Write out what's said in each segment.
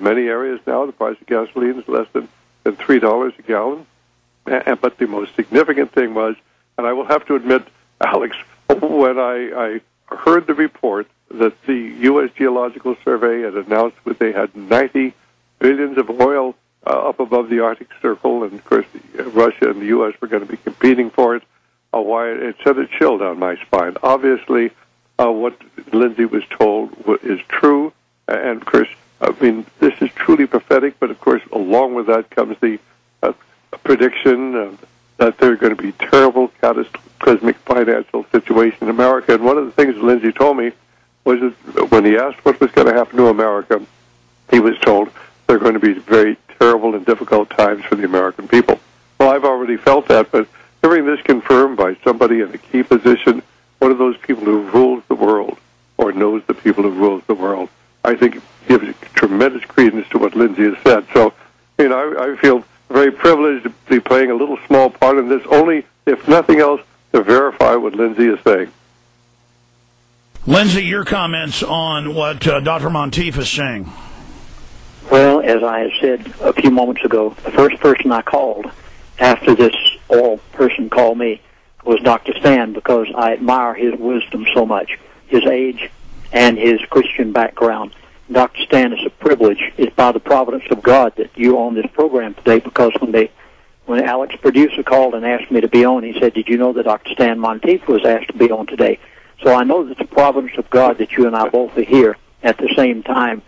many areas now, the price of gasoline is less than $3 a gallon. But the most significant thing was, and I will have to admit, Alex, when I heard the report that the U.S. Geological Survey had announced that they had 90 billions of oil up above the Arctic Circle, and of course Russia and the U.S. were going to be competing for it, why it sent a chill down my spine. Obviously, what Lindsey was told is true, and of course, I mean, this is truly prophetic, but of course, along with that comes the prediction that there are going to be terrible, cataclysmic financial situation in America. And one of the things Lindsey told me was that when he asked what was going to happen to America, he was told there are going to be very terrible and difficult times for the American people. Well, I've already felt that, but hearing this confirmed by somebody in a key position, one of those people who rules the world or knows the people who rules the world, I think gives tremendous credence to what Lindsey has said. So, you know, I feel very privileged to be playing a little small part in this, only, if nothing else, to verify what Lindsey is saying. Lindsey, your comments on what Dr. Monteith is saying. Well, as I said a few moments ago, the first person I called after this oral person called me was Dr. Stan, because I admire his wisdom so much, his age and his Christian background. Dr. Stan, it's a privilege. It's by the providence of God that you're on this program today, because when Alex, producer, called and asked me to be on, he said, "Did you know that Dr. Stan Monteith was asked to be on today?" So I know that it's the providence of God that you and I both are here at the same time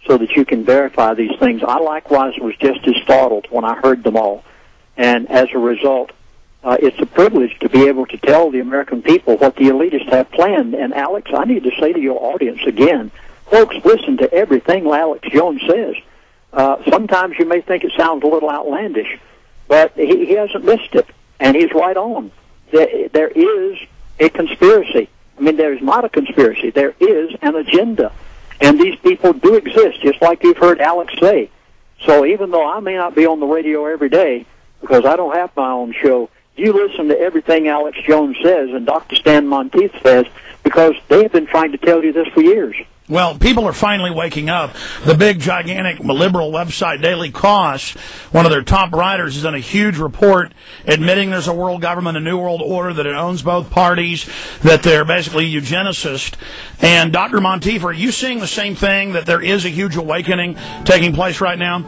so that you can verify these things. I likewise was just as startled when I heard them all. And as a result, it's a privilege to be able to tell the American people what the elitists have planned. And Alex, I need to say to your audience again, folks, listen to everything Alex Jones says. Sometimes you may think it sounds a little outlandish, but he hasn't missed it, and he's right on. There is a conspiracy. I mean, there's not a conspiracy. There is an agenda, and these people do exist, just like you've heard Alex say. So even though I may not be on the radio every day, because I don't have my own show, you listen to everything Alex Jones says and Dr. Stan Monteith says, because they have been trying to tell you this for years. Well, people are finally waking up. The big, gigantic liberal website, Daily Kos, one of their top writers, has done a huge report admitting there's a world government, a new world order, that it owns both parties, that they're basically eugenicists. And Dr. Monteith, are you seeing the same thing, that there is a huge awakening taking place right now?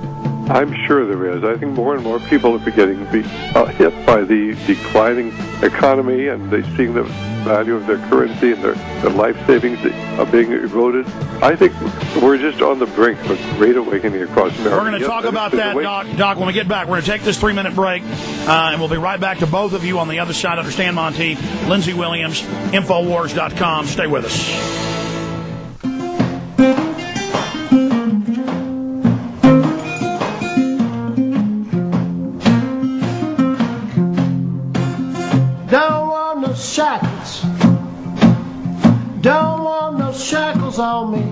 I'm sure there is. I think more and more people are beginning to be hit by the declining economy, and they're seeing the value of their currency and their life savings are being eroded. I think we're just on the brink of a great awakening across America. We're going to talk about that, Doc, when we get back. We're going to take this 3-minute break, and we'll be right back to both of you on the other side. Understand Monteith, Lindsey Williams, Infowars.com. Stay with us. Don't want no shackles. Don't want no shackles on me.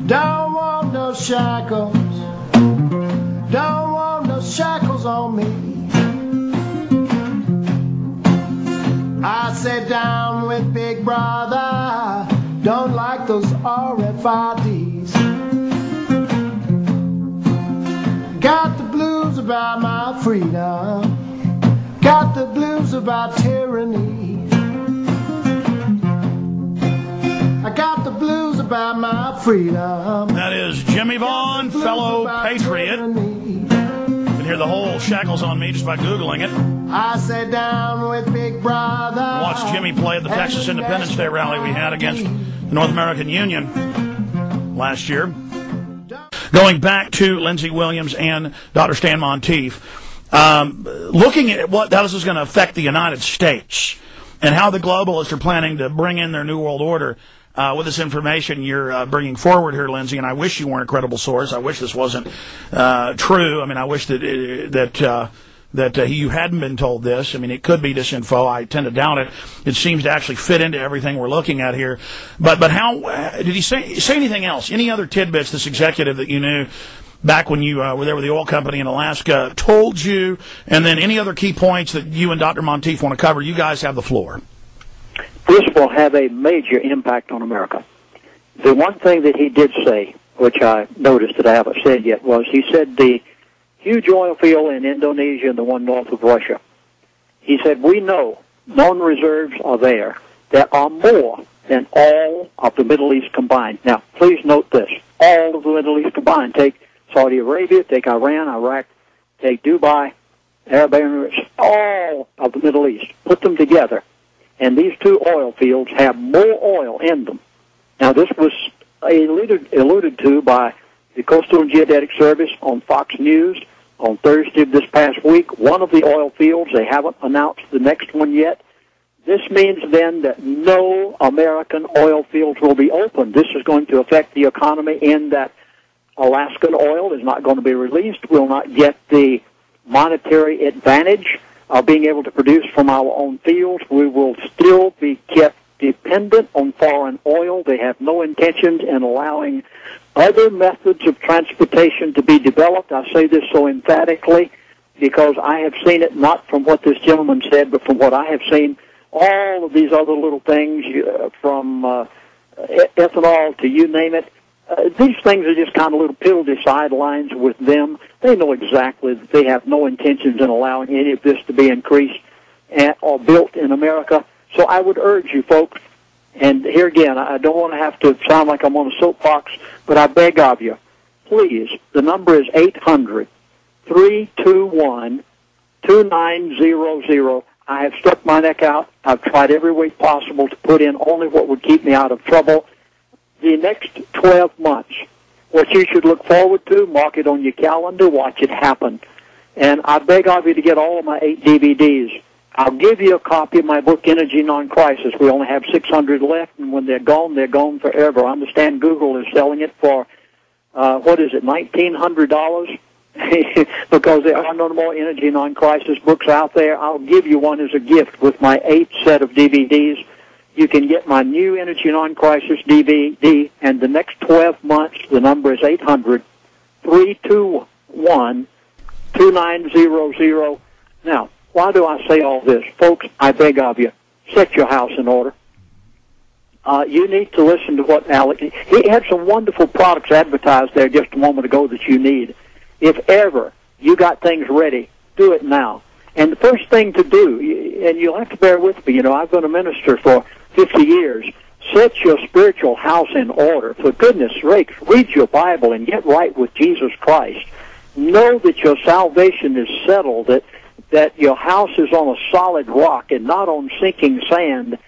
Don't want no shackles. Don't want no shackles on me. I sat down with Big Brother. Don't like those RFIDs. Got the blues about my freedom. Got the blues about tyranny. I got the blues about my freedom. That is Jimmy Vaughn, fellow patriot. You can hear the whole Shackles on Me just by Googling it. I sat down with Big Brother. Watched Jimmy play at the Texas Independence Day rally we had against the North American Union last year. Going back to Lindsey Williams and Dr. Stan Monteith, looking at how this is going to affect the United States and how the globalists are planning to bring in their New World Order with this information you're bringing forward here, Lindsey, and I wish you weren't a credible source. I wish this wasn't true. I mean, I wish that you hadn't been told this. I mean, it could be disinfo. I tend to doubt it. It seems to actually fit into everything we're looking at here. But how did he say anything else? Any other tidbits this executive that you knew back when you were there with the oil company in Alaska told you? And then any other key points that you and Dr. Monteith want to cover? You guys have the floor. This will have a major impact on America. the one thing that he did say, which I noticed that I haven't said yet, was he said the huge oil field in Indonesia and the one north of Russia. He said, we know known reserves are there that are more than all of the Middle East combined. Now, please note this. All of the Middle East combined. Take Saudi Arabia, take Iran, Iraq, take Dubai, Arab Emirates, all of the Middle East. Put them together. And these two oil fields have more oil in them. Now, this was alluded to by the Coastal and Geodetic Service on Fox News on Thursday of this past week. One of the oil fields, they haven't announced the next one yet. This means then that no American oil fields will be open. This is going to affect the economy in that Alaskan oil is not going to be released. We'll not get the monetary advantage of being able to produce from our own fields. We will still be kept dependent on foreign oil. They have no intentions in allowing other methods of transportation to be developed. I say this so emphatically because I have seen it not from what this gentleman said, but from what I have seen. All of these other little things, from ethanol to you name it, these things are just kind of little piddly sidelines with them. They know exactly that they have no intentions in allowing any of this to be increased or built in America. So I would urge you folks, and here again, I don't want to have to sound like I'm on a soapbox, but I beg of you, please, the number is 800-321-2900. I have stuck my neck out. I've tried every way possible to put in only what would keep me out of trouble. The next 12 months, what you should look forward to, mark it on your calendar, watch it happen. And I beg of you to get all of my 8 DVDs. I'll give you a copy of my book, Energy Non-Crisis. We only have 600 left, and when they're gone forever. I understand Google is selling it for, $1,900? Because there are no more Energy Non-Crisis books out there. I'll give you one as a gift with my 8th set of DVDs. You can get my new Energy Non-Crisis DVD, and the next 12 months, the number is 800-321-2900. Now, why do I say all this? Folks, I beg of you, set your house in order. You need to listen to what Alex... He had some wonderful products advertised there just a moment ago that you need. If ever you got things ready, do it now. And the first thing to do, and you'll have to bear with me, I've been a minister for 50 years, set your spiritual house in order. For goodness sakes, read your Bible and get right with Jesus Christ. Know that your salvation is settled, that your house is on a solid rock and not on sinking sand.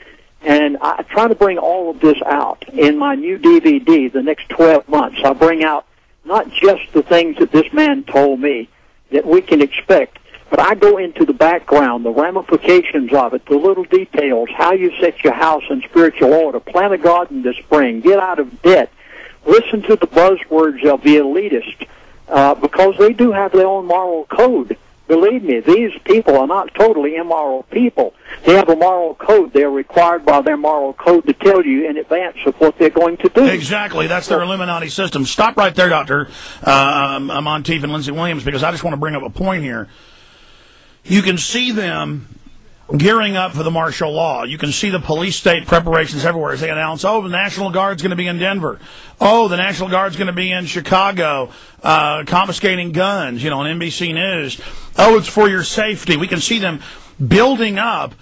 And I try to bring all of this out in my new DVD the next 12 months. I'll bring out not just the things that this man told me that we can expect, but I go into the background, the ramifications of it, the little details, how you set your house in spiritual order, plant a garden this spring, get out of debt, listen to the buzzwords of the elitist, because they do have their own moral code. Believe me, these people are not totally immoral people. They have a moral code. They're required by their moral code to tell you in advance of what they're going to do. Exactly. That's their Illuminati system. Stop right there, Dr. Monteith and Lindsey Williams, because I just want to bring up a point here. You can see them gearing up for the martial law. You can see the police state preparations everywhere as they announce, the National Guard's going to be in Denver. The National Guard's going to be in Chicago, confiscating guns, on NBC News. It's for your safety. We can see them building up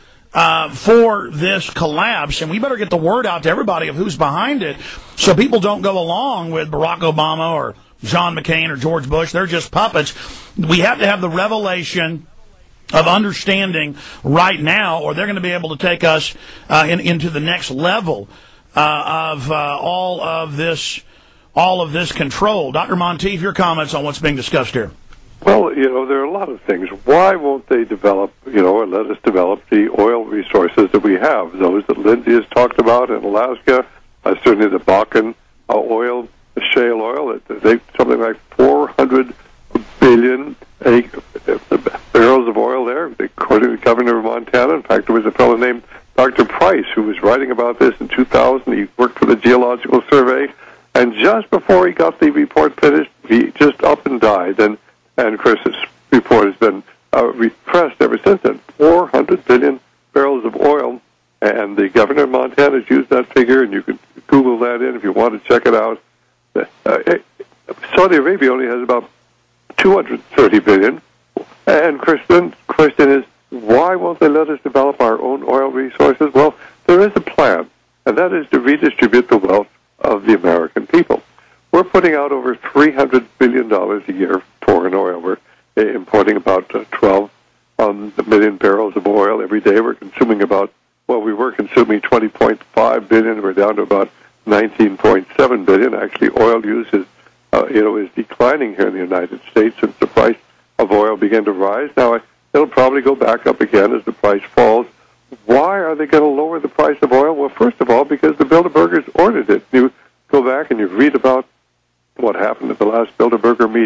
for this collapse, and we better get the word out to everybody of who's behind it so people don't go along with Barack Obama or John McCain or George Bush. They're just puppets. We have to have the revelation of understanding right now, or they're going to be able to take us into the next level of all of this control. Dr. Monteith, your comments on what's being discussed here. Well, there are a lot of things. Why won't they develop, or let us develop the oil resources that we have, those that Lindsey has talked about in Alaska, certainly the Bakken oil, the shale oil, something like 400 billion barrels of oil there, according to the governor of Montana. In fact, there was a fellow named Dr. Price who was writing about this in 2000. He worked for the Geological Survey, and just before he got the report finished, he just up and died. And of course, this report has been repressed ever since then. 400 billion barrels of oil, and the governor of Montana has used that figure, and you can Google that in if you want to check it out. Saudi Arabia only has about 230 billion. And question is, why won't they let us develop our own oil resources? Well, there is a plan, and that is to redistribute the wealth of the American people. We're putting out over $300 billion a year of foreign oil. We're importing about 12 million barrels of oil every day. We're consuming we were consuming 20.5 billion. We're down to about 19.7 billion. Actually, oil use is declining here in the United States since the price of oil began to rise. Now, it'll probably go back up again as the price falls. Why are they going to lower the price of oil? Well, first of all, because the Bilderbergers ordered it. You go back and you read about what happened at the last Bilderberger meeting.